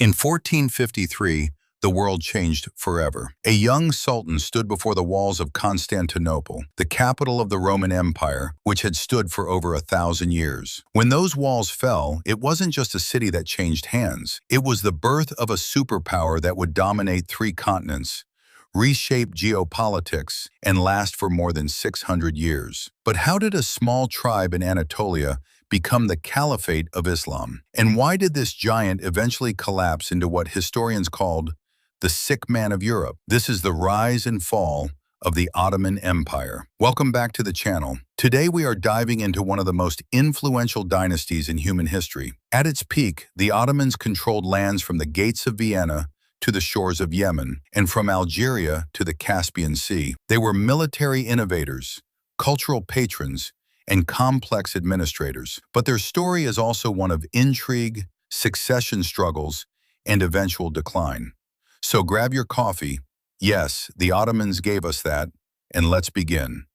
In 1453, the world changed forever. A young sultan stood before the walls of Constantinople, the capital of the Roman Empire, which had stood for over 1,000 years. When those walls fell, it wasn't just a city that changed hands. It was the birth of a superpower that would dominate 3 continents, reshape geopolitics, and last for more than 600 years. But how did a small tribe in Anatolia become the Caliphate of Islam? And why did this giant eventually collapse into what historians called the sick man of Europe? This is the rise and fall of the Ottoman Empire. Welcome back to the channel. Today we are diving into one of the most influential dynasties in human history. At its peak, the Ottomans controlled lands from the gates of Vienna to the shores of Yemen, and from Algeria to the Caspian Sea. They were military innovators, cultural patrons, and complex administrators. But their story is also one of intrigue, succession struggles, and eventual decline. So grab your coffee. Yes, the Ottomans gave us that, and let's begin.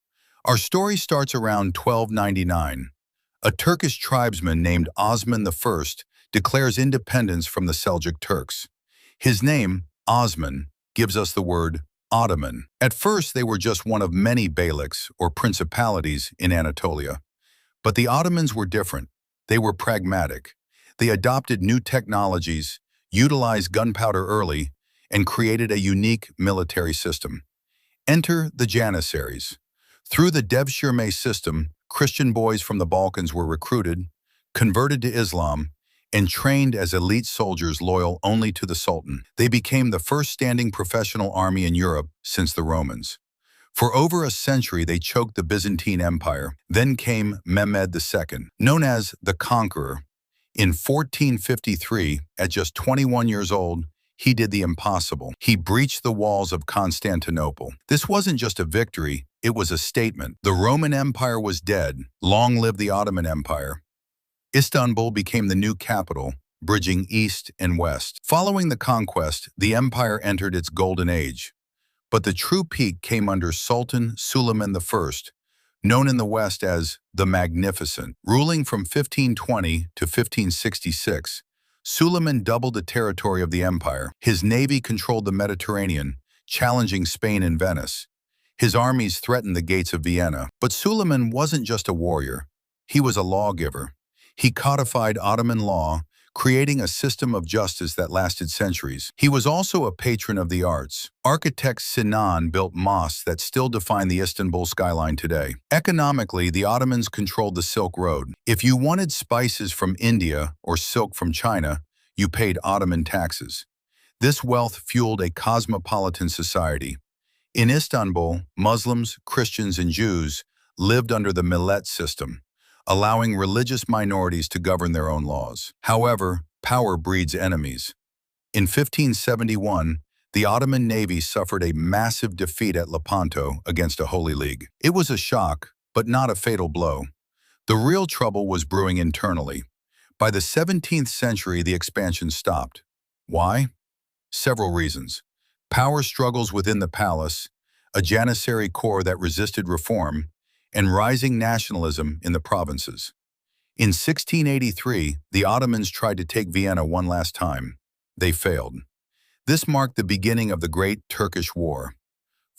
Our story starts around 1299. A Turkish tribesman named Osman I declares independence from the Seljuk Turks. His name, Osman, gives us the word Ottoman. At first, they were just one of many beyliks, or principalities, in Anatolia. But the Ottomans were different. They were pragmatic. They adopted new technologies, utilized gunpowder early, and created a unique military system. Enter the Janissaries. Through the Devshirme system, Christian boys from the Balkans were recruited, converted to Islam, and trained as elite soldiers loyal only to the Sultan. They became the first standing professional army in Europe since the Romans. For over a century, they choked the Byzantine Empire. Then came Mehmed II, known as the Conqueror. In 1453, at just 21 years old, he did the impossible. He breached the walls of Constantinople. This wasn't just a victory, it was a statement. The Roman Empire was dead. Long live the Ottoman Empire. Istanbul became the new capital, bridging east and west. Following the conquest, the empire entered its golden age. But the true peak came under Sultan Suleiman I, known in the West as the Magnificent. Ruling from 1520 to 1566, Suleiman doubled the territory of the empire. His navy controlled the Mediterranean, challenging Spain and Venice. His armies threatened the gates of Vienna. But Suleiman wasn't just a warrior. He was a lawgiver. He codified Ottoman law, creating a system of justice that lasted centuries. He was also a patron of the arts. Architect Sinan built mosques that still define the Istanbul skyline today. Economically, the Ottomans controlled the Silk Road. If you wanted spices from India or silk from China, you paid Ottoman taxes. This wealth fueled a cosmopolitan society. In Istanbul, Muslims, Christians, and Jews lived under the millet system, allowing religious minorities to govern their own laws. However, power breeds enemies. In 1571, the Ottoman navy suffered a massive defeat at Lepanto against a Holy League. It was a shock, but not a fatal blow. The real trouble was brewing internally. By the 17th century, the expansion stopped. Why? Several reasons. Power struggles within the palace, a Janissary core that resisted reform, and rising nationalism in the provinces. In 1683, the Ottomans tried to take Vienna one last time. They failed. This marked the beginning of the Great Turkish War.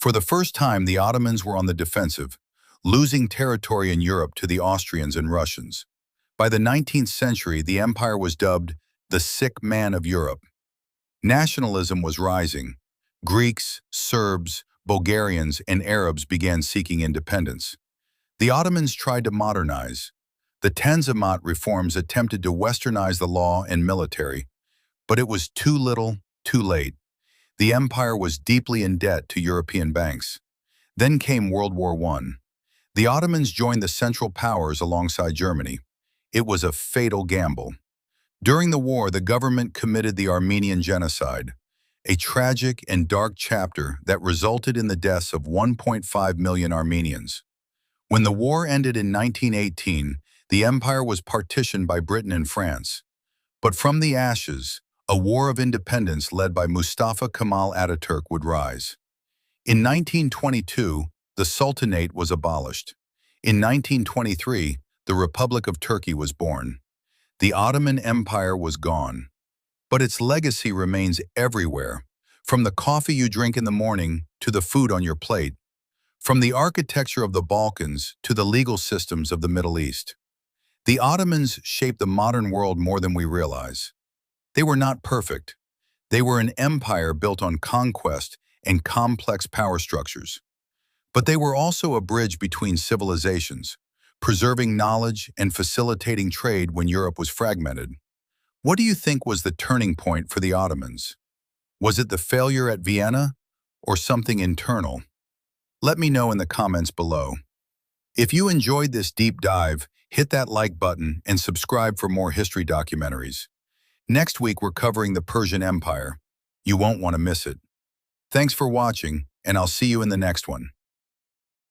For the first time, the Ottomans were on the defensive, losing territory in Europe to the Austrians and Russians. By the 19th century, the empire was dubbed the sick man of Europe. Nationalism was rising. Greeks, Serbs, Bulgarians, and Arabs began seeking independence. The Ottomans tried to modernize. The Tanzimat reforms attempted to westernize the law and military, but it was too little, too late. The empire was deeply in debt to European banks. Then came World War I. The Ottomans joined the Central Powers alongside Germany. It was a fatal gamble. During the war, the government committed the Armenian Genocide, a tragic and dark chapter that resulted in the deaths of 1.5 million Armenians. When the war ended in 1918, the empire was partitioned by Britain and France. But from the ashes, a war of independence led by Mustafa Kemal Ataturk would rise. In 1922, the Sultanate was abolished. In 1923, the Republic of Turkey was born. The Ottoman Empire was gone. but its legacy remains everywhere, from the coffee you drink in the morning to the food on your plate, from the architecture of the Balkans to the legal systems of the Middle East. The Ottomans shaped the modern world more than we realize. They were not perfect. They were an empire built on conquest and complex power structures. But they were also a bridge between civilizations, preserving knowledge and facilitating trade when Europe was fragmented. What do you think was the turning point for the Ottomans? Was it the failure at Vienna or something internal? Let me know in the comments below. If you enjoyed this deep dive, hit that like button and subscribe for more history documentaries. Next week, we're covering the Persian Empire. You won't want to miss it. Thanks for watching, and I'll see you in the next one.